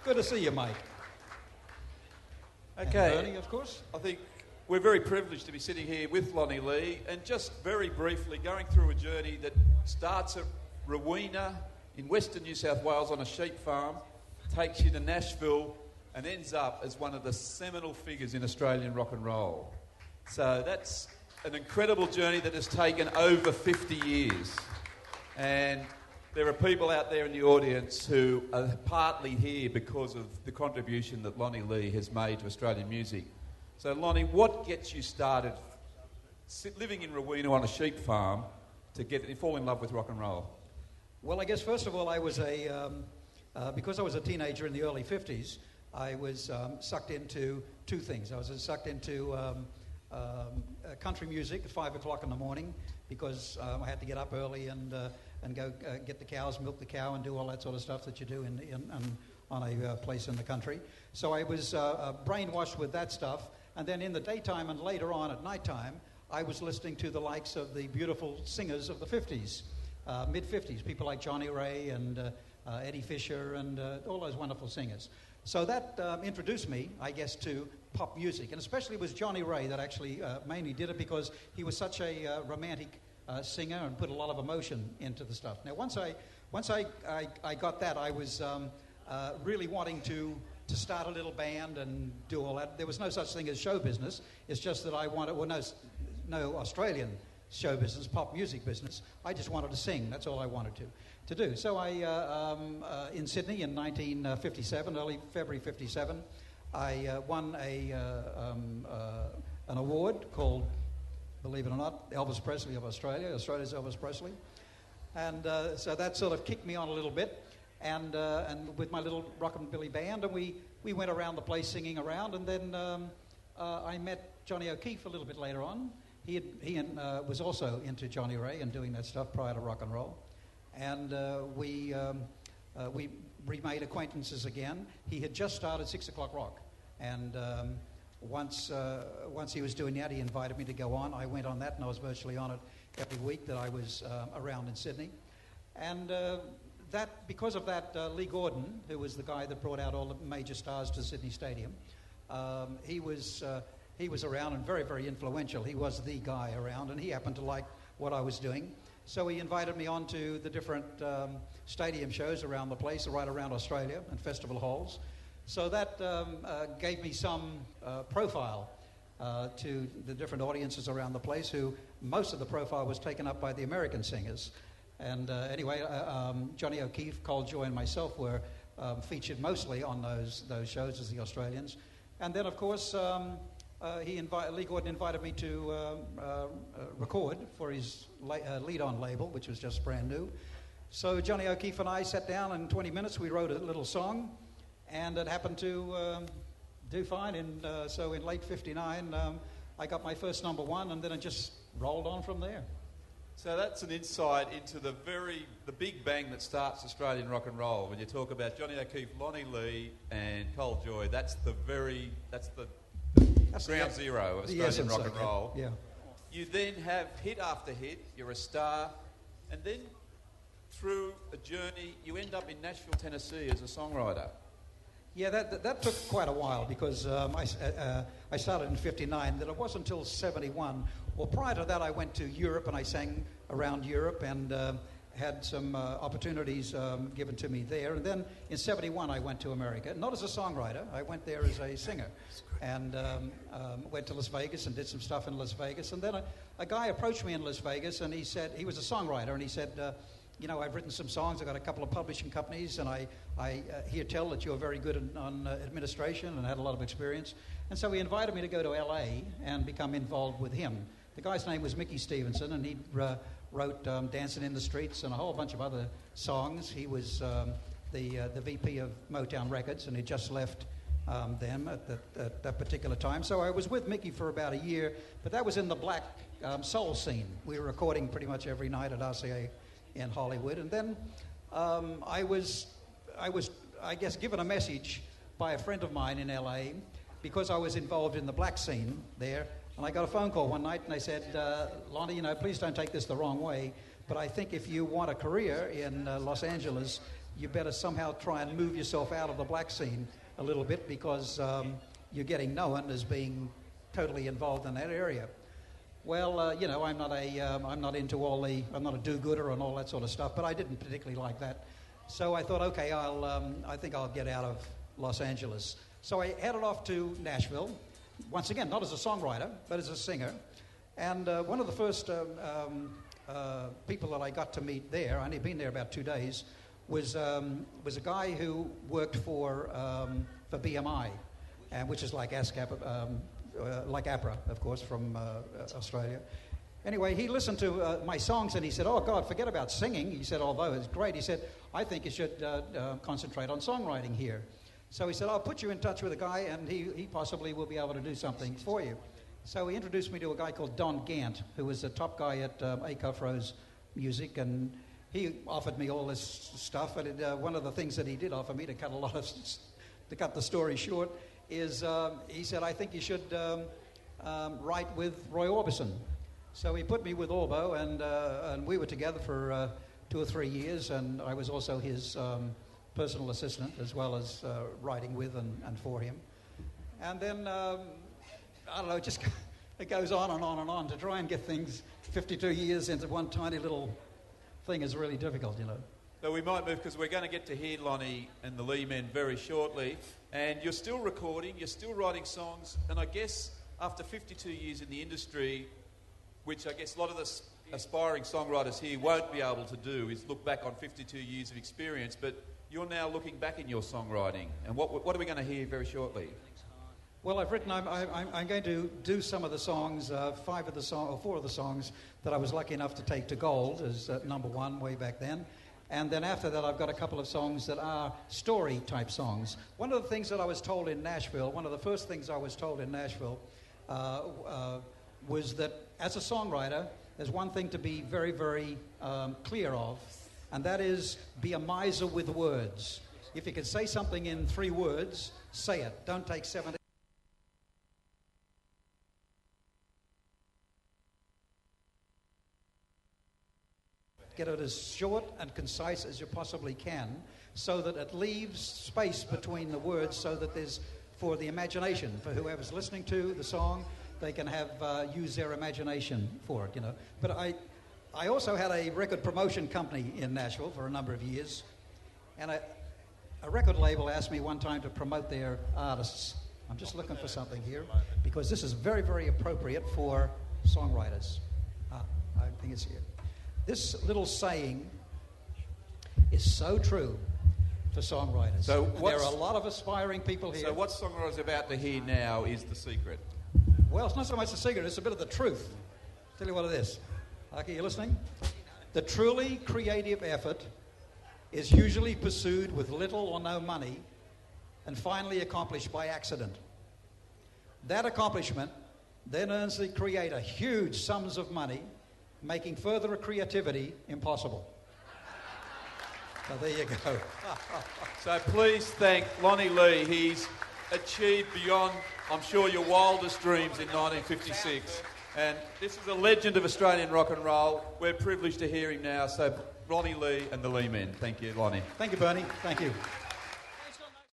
Good to see you, Mike. Okay. And Bernie, of course. I think we're very privileged to be sitting here with Lonnie Lee and just very briefly going through a journey that starts at Rowena in Western New South Wales on a sheep farm, takes you to Nashville and ends up as one of the seminal figures in Australian rock and roll. So that's an incredible journey that has taken over 50 years. And there are people out there in the audience who are partly here because of the contribution that Lonnie Lee has made to Australian music. So, Lonnie, what gets you started living in Rowena on a sheep farm to fall in love with rock and roll? Well, I guess first of all, I was because I was a teenager in the early 50s, I was sucked into two things. I was sucked into country music at 5 o'clock in the morning because I had to get up early and go get the cows, milk the cow, and do all that sort of stuff that you do on a place in the country. So I was brainwashed with that stuff. And then in the daytime and later on at nighttime, I was listening to the likes of the beautiful singers of the 50s, mid-50s, people like Johnny Ray and Eddie Fisher and all those wonderful singers. So that introduced me, I guess, to pop music. And especially it was Johnny Ray that actually mainly did it because he was such a romantic singer and put a lot of emotion into the stuff. Now, once I got that, I was really wanting to start a little band and do all that. There was no such thing as show business. It's just that I wanted, no Australian show business, pop music business. I just wanted to sing. That's all I wanted to do. So I, in Sydney in 1957, early February 57, I won an award called, believe it or not, Elvis Presley of Australia, Australia's Elvis Presley. And so that sort of kicked me on a little bit. And with my little rockabilly band, and we went around the place singing around, and then I met Johnny O'Keefe a little bit later on. He was also into Johnny Ray and doing that stuff prior to rock and roll, and we remade acquaintances again. He had just started 6 O'Clock Rock, and once he was doing that, he invited me to go on. I went on that, and I was virtually on it every week that I was around in Sydney, and because of that, Lee Gordon, who was the guy that brought out all the major stars to Sydney Stadium, he was around and very, very influential. He was the guy around, and he happened to like what I was doing. So he invited me on to the different stadium shows around the place, right around Australia, and festival halls. So that gave me some profile to the different audiences around the place, who most of the profile was taken up by the American singers. And anyway, Johnny O'Keefe, Cold Joy, and myself were featured mostly on those shows as the Australians. And then, of course, Lee Gordon invited me to record for his lead-on label, which was just brand new. So Johnny O'Keefe and I sat down, and in 20 minutes we wrote a little song, and it happened to do fine. And so in late '59, I got my first number one, and then it just rolled on from there. So that's an insight into the big bang that starts Australian rock and roll. When you talk about Johnny O'Keefe, Lonnie Lee, and Cold Joy, that's the ground zero of Australian rock and roll. Yeah. You then have hit after hit. You're a star, and then through a journey, you end up in Nashville, Tennessee, as a songwriter. Yeah, that took quite a while because I started in '59. Then it wasn't until '71. Well, prior to that, I went to Europe and I sang around Europe and had some opportunities given to me there. And then in '71, I went to America, not as a songwriter. I went there as a singer, and went to Las Vegas and did some stuff in Las Vegas. And then a guy approached me in Las Vegas, and he said he was a songwriter, and he said, I've written some songs. I've got a couple of publishing companies, and I hear tell that you're very good on administration and had a lot of experience. And so he invited me to go to L.A. and become involved with him. The guy's name was Mickey Stevenson, and he wrote Dancing in the Streets and a whole bunch of other songs. He was the VP of Motown Records, and he just left them at that particular time. So I was with Mickey for about a year, but that was in the black soul scene. We were recording pretty much every night at RCA in Hollywood. And then I was, I guess, given a message by a friend of mine in L.A. because I was involved in the black scene there. And I got a phone call one night, and they said, Lonnie, please don't take this the wrong way, but I think if you want a career in Los Angeles, you better somehow try and move yourself out of the black scene a little bit because you're getting known as being totally involved in that area. Well, I'm not into I'm not a do-gooder and all that sort of stuff, but I didn't particularly like that. So I thought, okay, I think I'll get out of Los Angeles. So I headed off to Nashville, once again, not as a songwriter, but as a singer. And one of the first people that I got to meet there, I'd only been there about 2 days, was a guy who worked for BMI, which is like ASCAP, like APRA, of course, from Australia. Anyway, he listened to my songs and he said, "Oh God, forget about singing." He said, although it's great, he said, "I think you should concentrate on songwriting here." So he said, "I'll put you in touch with a guy and he possibly will be able to do something for you." So he introduced me to a guy called Don Gant, who was the top guy at Acuff-Rose Music, and he offered me all this stuff. And one of the things that he did offer me, to cut the story short, is he said, "I think you should write with Roy Orbison." So he put me with Orbo, and we were together for 2 or 3 years, and I was also his personal assistant, as well as writing with and for him. And then, I don't know, it goes on and on and on. To try and get things 52 years into one tiny little thing is really difficult, you know. So we might move, because we're going to get to hear Lonnie and the Lee Men very shortly. And you're still recording, you're still writing songs, and I guess after 52 years in the industry, which I guess a lot of the aspiring songwriters here won't be able to do, is look back on 52 years of experience, but you're now looking back in your songwriting. And what are we going to hear very shortly? Well, I've written, I'm going to do some of the songs, 4 of the songs that I was lucky enough to take to gold as number 1 way back then. And then after that, I've got a couple of songs that are story-type songs. One of the things that I was told in Nashville, one of the first things I was told in Nashville was that as a songwriter, there's one thing to be very, very clear of, and that is be a miser with words. If you can say something in 3 words, say it. Don't take 7. Get it as short and concise as you possibly can, so that it leaves space between the words, so that there's, for the imagination, for whoever's listening to the song, they can have use their imagination for it, you know. But I also had a record promotion company in Nashville for a number of years, and a record label asked me one time to promote their artists. I'm just looking for something here, because this is very, very appropriate for songwriters. I think it's here. This little saying is so true for songwriters. So there are a lot of aspiring people here. So what songwriters are about to hear now is the secret? Well, it's not so much the secret, it's a bit of the truth. Tell you what it is. Okay, you listening? The truly creative effort is usually pursued with little or no money and finally accomplished by accident. That accomplishment then earns the creator huge sums of money, making further creativity impossible. So there you go. So please thank Lonnie Lee. He's achieved beyond, I'm sure, your wildest dreams in 1956. And this is a legend of Australian rock and roll. We're privileged to hear him now. So Lonnie Lee and the Lee Men. Thank you, Lonnie. Thank you, Bernie. Thank you.